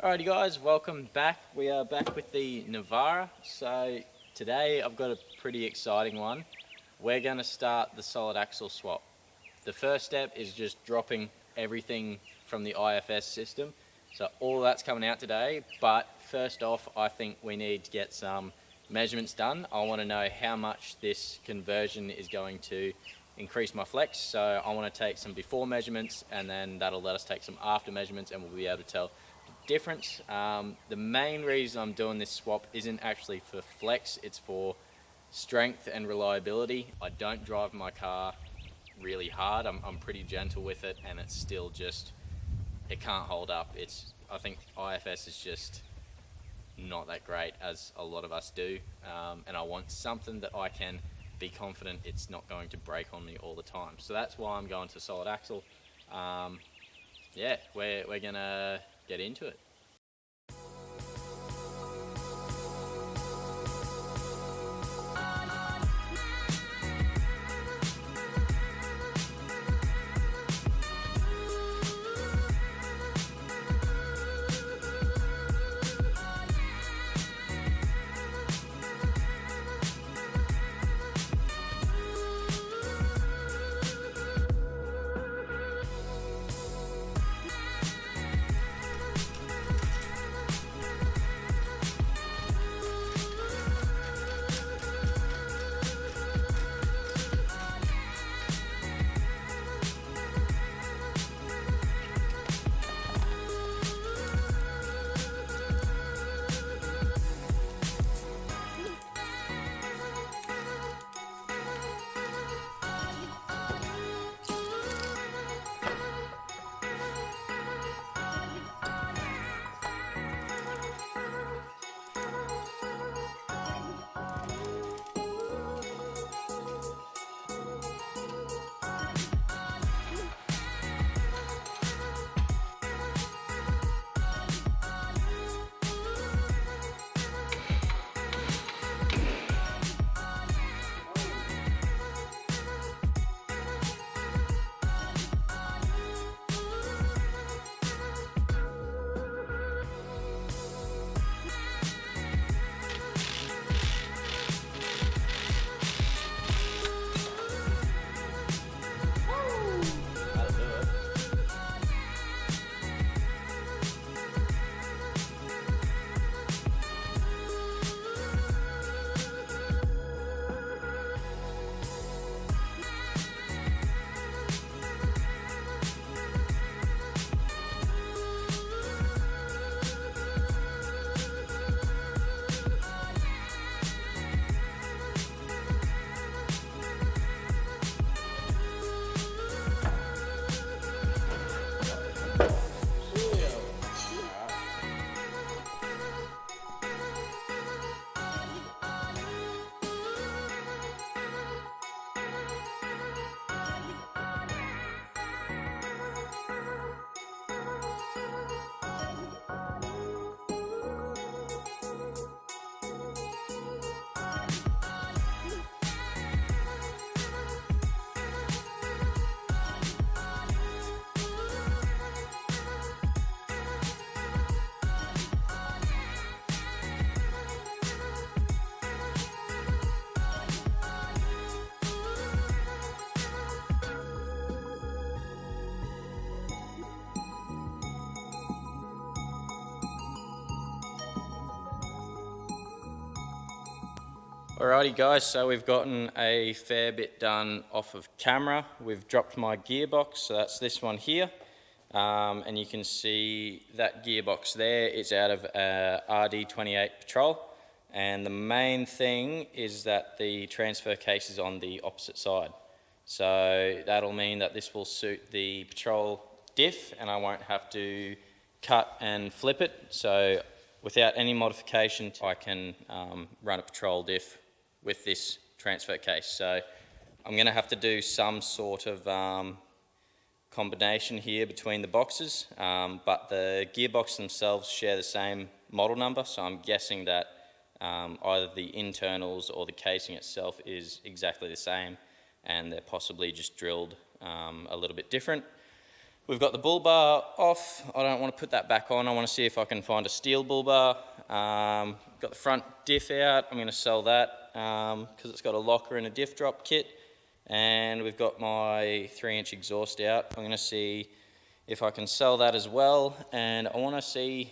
Alrighty guys, welcome back. We are back with the Navara. So today I've got a pretty exciting one. We're going to start the solid axle swap. The first step is just dropping everything from the IFS system. So all that's coming out today, but first off I think we need to get some measurements done. I want to know how much this conversion is going to increase my flex. So I want to take some before measurements and then that'll let us take some after measurements and we'll be able to tell difference. The main reason I'm doing this swap isn't actually for flex, it's for strength and reliability. I don't drive my car really hard, I'm pretty gentle with it and it's still just, it can't hold up. I think IFS is just not that great as a lot of us do, and I want something that I can be confident it's not going to break on me all the time. So that's why I'm going to solid axle. Yeah, we're gonna get into it. Alrighty guys, so we've gotten a fair bit done off of camera. We've dropped my gearbox, so that's this one here. And you can see that gearbox there is out of RD28 Patrol. And the main thing is that the transfer case is on the opposite side. So that'll mean that this will suit the Patrol diff and I won't have to cut and flip it. So without any modification, I can run a Patrol diff with this transfer case. So I'm going to have to do some sort of combination here between the boxes, but the gearbox themselves share the same model number, so I'm guessing that either the internals or the casing itself is exactly the same and they're possibly just drilled a little bit different. We've got the bull bar off. I don't want to put that back on. I want to see if I can find a steel bull bar. Got the front diff out. I'm going to sell that because it's got a locker and a diff drop kit. And we've got my 3-inch exhaust out. I'm going to see if I can sell that as well. And I want to see,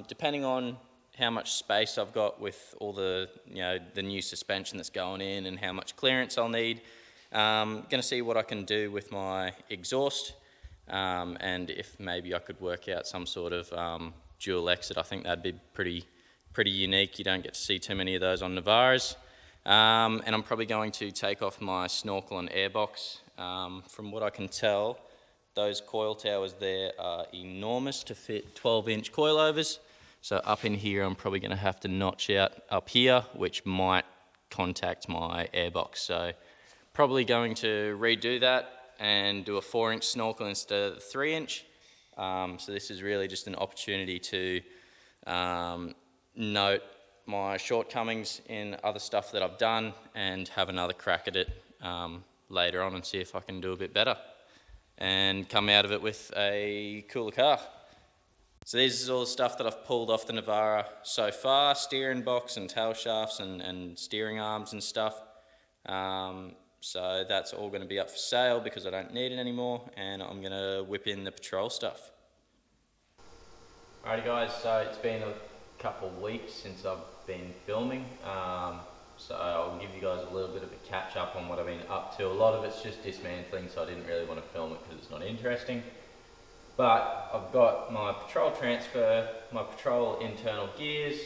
depending on how much space I've got with all the, the new suspension that's going in and how much clearance I'll need. Going to see what I can do with my exhaust. And if maybe I could work out some sort of dual exit. I think that'd be pretty unique. You don't get to see too many of those on Navaras. And I'm probably going to take off my snorkel and airbox. From what I can tell, those coil towers there are enormous to fit 12-inch coilovers. So up in here, I'm probably going to have to notch out up here, which might contact my airbox. So probably going to redo that and do a 4-inch snorkel instead of the 3-inch. So this is really just an opportunity to note my shortcomings in other stuff that I've done and have another crack at it later on and see if I can do a bit better and come out of it with a cooler car. So this is all the stuff that I've pulled off the Navara so far, steering box and tail shafts and steering arms and stuff. So that's all going to be up for sale because I don't need it anymore, and I'm going to whip in the patrol stuff. Alrighty guys, so it's been a couple of weeks since I've been filming, so I'll give you guys a little bit of a catch up on what I've been up to. A lot of it's just dismantling, so I didn't really want to film it because it's not interesting. But I've got my patrol transfer, my patrol internal gears,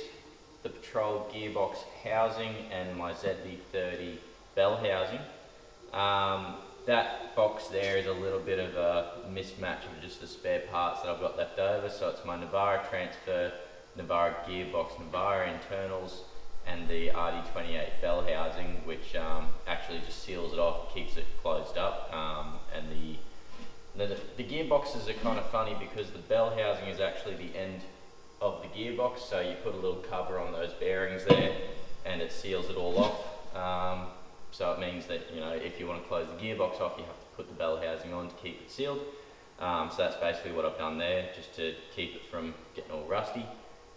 the patrol gearbox housing, and my ZB30 bell housing. That box there is a little bit of a mismatch of just the spare parts that I've got left over. So it's my Navara transfer, Navara gearbox, Navara internals, and the RD28 bell housing, which actually just seals it off, keeps it closed up. And the gearboxes are kind of funny because the bell housing is actually the end of the gearbox. So you put a little cover on those bearings there, and it seals it all off. So it means that, if you want to close the gearbox off, you have to put the bell housing on to keep it sealed. So that's basically what I've done there, just to keep it from getting all rusty.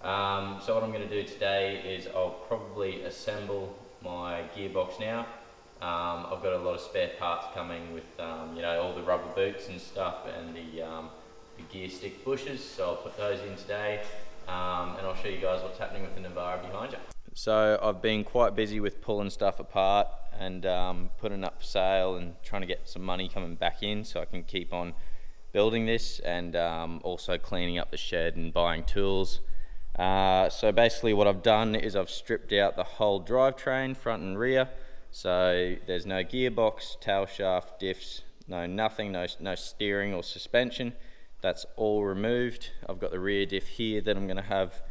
So what I'm going to do today is I'll probably assemble my gearbox now. I've got a lot of spare parts coming with, all the rubber boots and stuff and the gear stick bushes. So I'll put those in today, and I'll show you guys what's happening with the Navara behind you. So I've been quite busy with pulling stuff apart and putting it up for sale and trying to get some money coming back in so I can keep on building this, and also cleaning up the shed and buying tools. So basically what I've done is I've stripped out the whole drivetrain, front and rear. So there's no gearbox, tail shaft, diffs, nothing, no steering or suspension. That's all removed. I've got the rear diff here that I'm going to have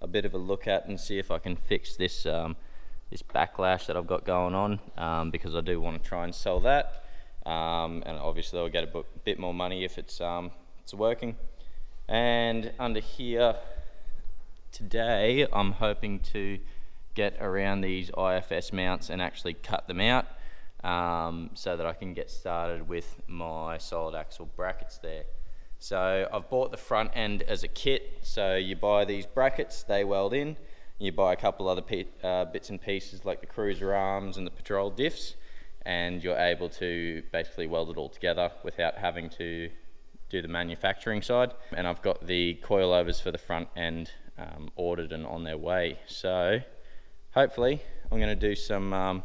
a bit of a look at and see if I can fix this this backlash that I've got going on, because I do want to try and sell that, and obviously I'll get a bit more money if it's working. And under here today I'm hoping to get around these IFS mounts and actually cut them out, so that I can get started with my solid axle brackets there. So I've bought the front end as a kit. So you buy these brackets, they weld in. You buy a couple other bits and pieces like the cruiser arms and the patrol diffs, and you're able to basically weld it all together without having to do the manufacturing side. And I've got the coilovers for the front end ordered and on their way. So hopefully I'm going to do some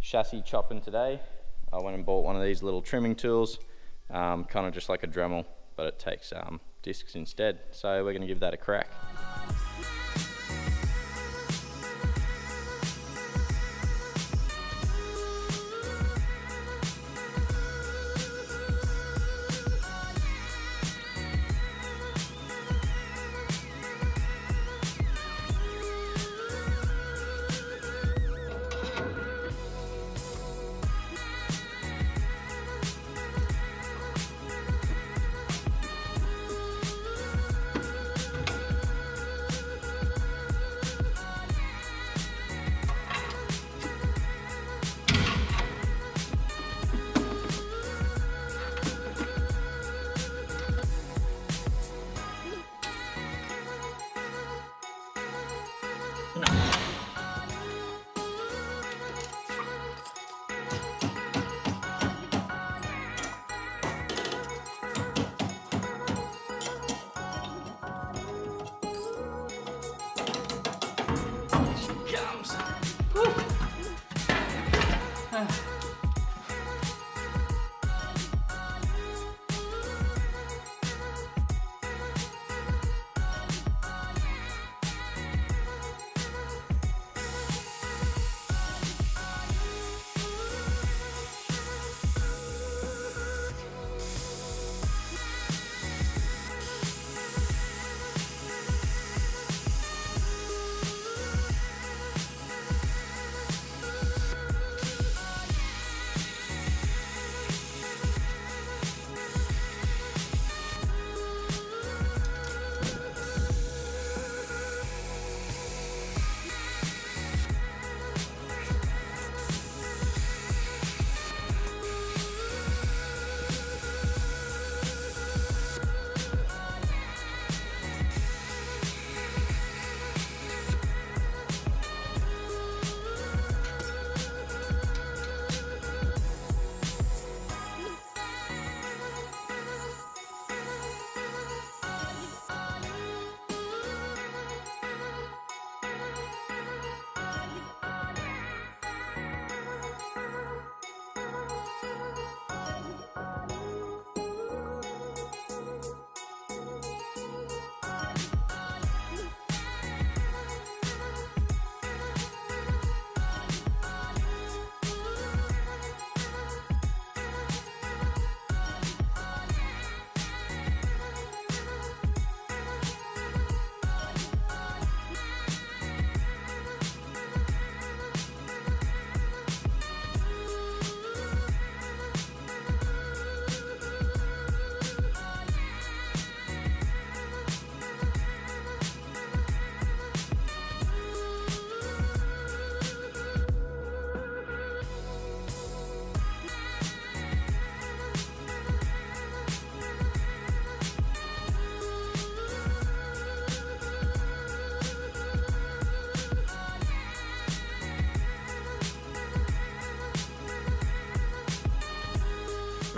chassis chopping today. I went and bought one of these little trimming tools, kind of just like a Dremel, but it takes discs instead. So we're going to give that a crack.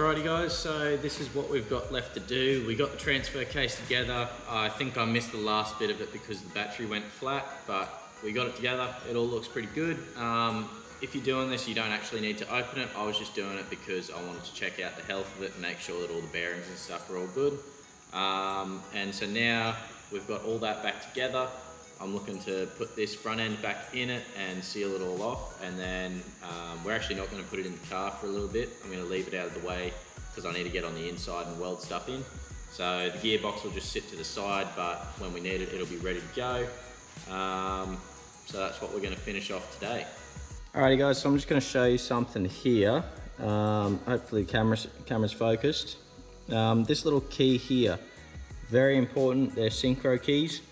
Alrighty guys, so this is what we've got left to do. We got the transfer case together. I think I missed the last bit of it because the battery went flat, but we got it together. It all looks pretty good. If you're doing this, you don't actually need to open it. I was just doing it because I wanted to check out the health of it and make sure that all the bearings and stuff are all good. And so now we've got all that back together. I'm looking to put this front end back in it and seal it all off, and then we're actually not going to put it in the car for a little bit. I'm going to leave it out of the way because I need to get on the inside and weld stuff in. So the gearbox will just sit to the side, but when we need it, it'll be ready to go. So that's what we're going to finish off today. Alrighty guys, so I'm just going to show you something here. Hopefully the camera's focused. This little key here, very important. They're synchro keys.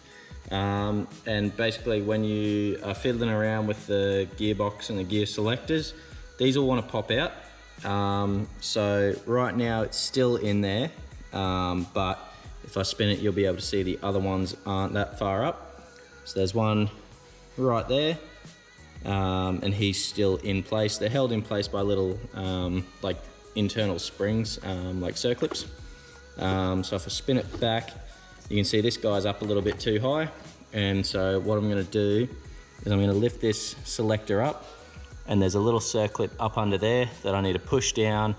And basically when you are fiddling around with the gearbox and the gear selectors, these will want to pop out. So right now it's still in there, but if I spin it, you'll be able to see the other ones aren't that far up. So there's one right there, and he's still in place. They're held in place by little like internal springs, like circlips. So if I spin it back, you can see this guy's up a little bit too high. And so what I'm gonna do is I'm gonna lift this selector up, and there's a little circlip up under there that I need to push down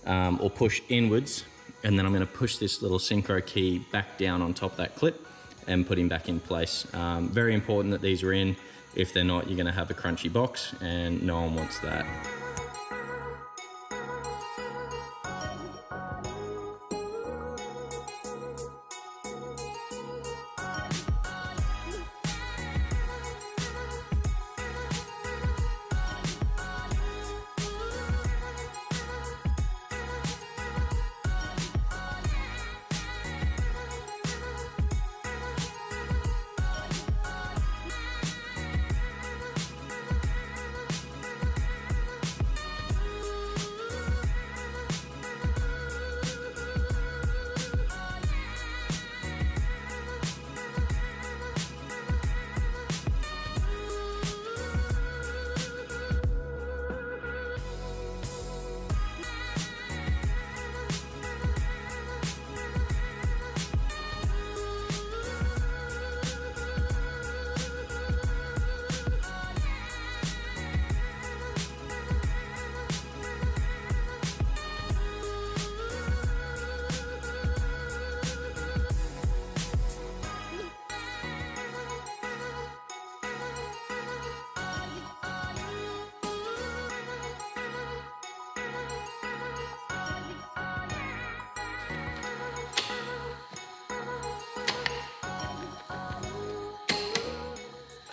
or push inwards. And then I'm gonna push this little synchro key back down on top of that clip and put him back in place. Very important that these are in. If they're not, you're gonna have a crunchy box, and no one wants that.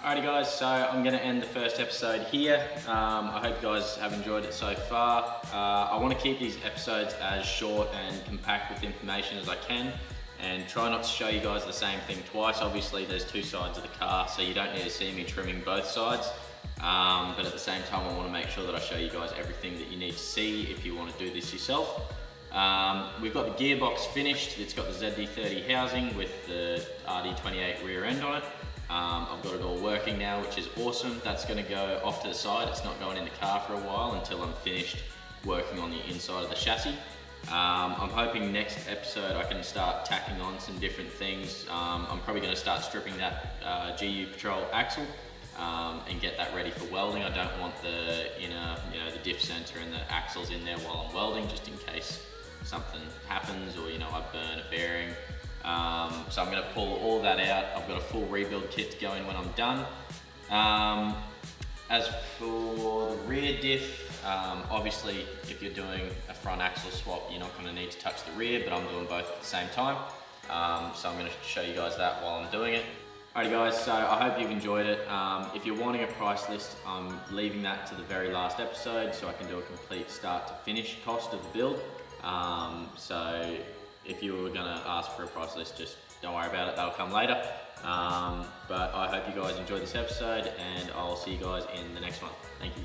Alrighty guys, so I'm going to end the first episode here. I hope you guys have enjoyed it so far. I want to keep these episodes as short and compact with information as I can, and try not to show you guys the same thing twice. Obviously there's two sides of the car, so you don't need to see me trimming both sides. But at the same time I want to make sure that I show you guys everything that you need to see if you want to do this yourself. We've got the gearbox finished. It's got the ZD30 housing with the RD28 rear end on it. I've got it all working now, which is awesome. That's going to go off to the side. It's not going in the car for a while until I'm finished working on the inside of the chassis. I'm hoping next episode I can start tacking on some different things. I'm probably going to start stripping that GU Patrol axle and get that ready for welding. I don't want the inner, the diff center and the axles in there while I'm welding, just in case something happens or I burn a bearing. So I'm going to pull all that out. I've got a full rebuild kit to go in when I'm done. As for the rear diff, obviously if you're doing a front axle swap, you're not going to need to touch the rear, but I'm doing both at the same time. So I'm going to show you guys that while I'm doing it. Alrighty guys, so I hope you've enjoyed it. If you're wanting a price list, I'm leaving that to the very last episode so I can do a complete start to finish cost of the build. So if you were gonna ask for a price list, just don't worry about it, they'll come later. But I hope you guys enjoyed this episode, and I'll see you guys in the next one. Thank you.